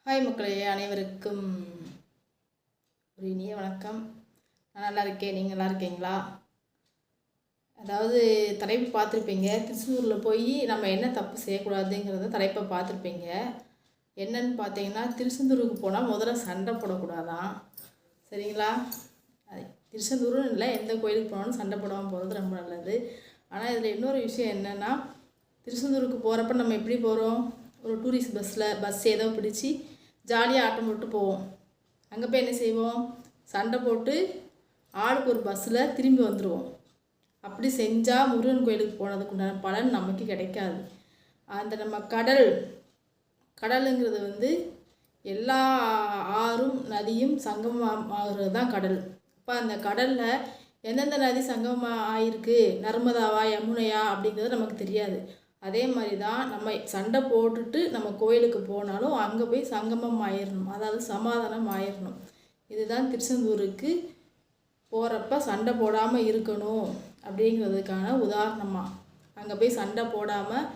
Hi மக்களே, அனைவருக்கும் ஒரு இனிய வணக்கம். நான் நல்லா இருக்கேன். நீங்கள் நல்லா இருக்கீங்களா? அதாவது தலைப்பு பார்த்துருப்பீங்க. திருச்செந்தூரில் போய் நம்ம என்ன தப்பு செய்யக்கூடாதுங்கிறத தலைப்பை பார்த்துருப்பீங்க. என்னன்னு பார்த்தீங்கன்னா, திருச்செந்தூருக்கு போனால் முதல்ல சண்டை போடக்கூடாதான். சரிங்களா? திருச்செந்தூரும் இல்லை, எந்த கோயிலுக்கு போனாலும் சண்டை போடாமல் போகிறது ரொம்ப நல்லது. ஆனால் இதில் இன்னொரு விஷயம் என்னென்னா, திருச்செந்தூருக்கு போகிறப்ப நம்ம எப்படி போகிறோம்? ஒரு டூரிஸ்ட் பஸ் ஏதோ பிடிச்சி ஜாலியாக ஆட்டம் போட்டு போவோம். அங்கே போய் என்ன செய்வோம்? சண்டை போட்டு ஆளுக்கு ஒரு பஸ்ஸில் திரும்பி வந்துடுவோம். அப்படி செஞ்சால் முருகன் கோயிலுக்கு போனதுக்கு உண்டான பலன் நமக்கு கிடைக்காது. அந்த நம்ம கடலுங்கிறது எல்லா ஆறும் நதியும் சங்கமாகிறது தான் கடல். இப்போ அந்த கடலில் எந்தெந்த நதி சங்கமாக ஆகிருக்கு, நர்மதாவா யமுனையா அப்படிங்கிறது நமக்கு தெரியாது. அதே மாதிரி தான் நம்ம சண்டை போட்டுட்டு நம்ம கோயிலுக்கு போனாலும் அங்கே போய் சங்கமம் ஆயிடணும், அதாவது சமாதானம் ஆயிடணும். இதுதான் திருச்செந்தூருக்கு போகிறப்ப சண்டை போடாமல் இருக்கணும் அப்படிங்கிறதுக்கான உதாரணமாக. அங்கே போய் சண்டை போடாமல்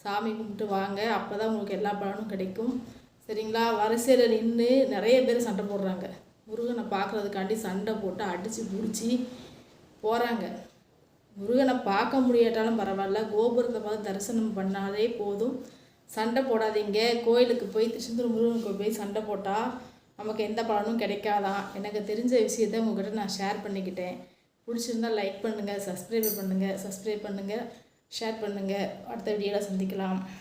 சாமி கும்பிட்டு வாங்க, அப்போ தான் உங்களுக்கு எல்லா பலனும் கிடைக்கும். சரிங்களா? வரிசையில் நின்று நிறைய பேர் சண்டை போடுறாங்க. முருகனை பார்க்குறதுக்காண்டி சண்டை போட்டு அடித்து பிடிச்சி போகிறாங்க. முருகனை பார்க்க முடியாட்டாலும் பரவாயில்ல, கோபுரத்தை பார்த்து தரிசனம் பண்ணாலே போதும். சண்டை போடாதீங்க. கோயிலுக்கு போய் திருச்செந்தூர் முருகனுக்கு போய் சண்டை போட்டால் நமக்கு எந்த பலனும் கிடைக்காதான். எனக்கு தெரிஞ்ச விஷயத்தை உங்கள்கிட்ட நான் ஷேர் பண்ணிக்கிட்டேன். பிடிச்சிருந்தால் லைக் பண்ணுங்கள், சப்ஸ்கிரைப் பண்ணுங்கள், ஷேர் பண்ணுங்கள். அடுத்த வீடியோவில் சந்திக்கலாம்.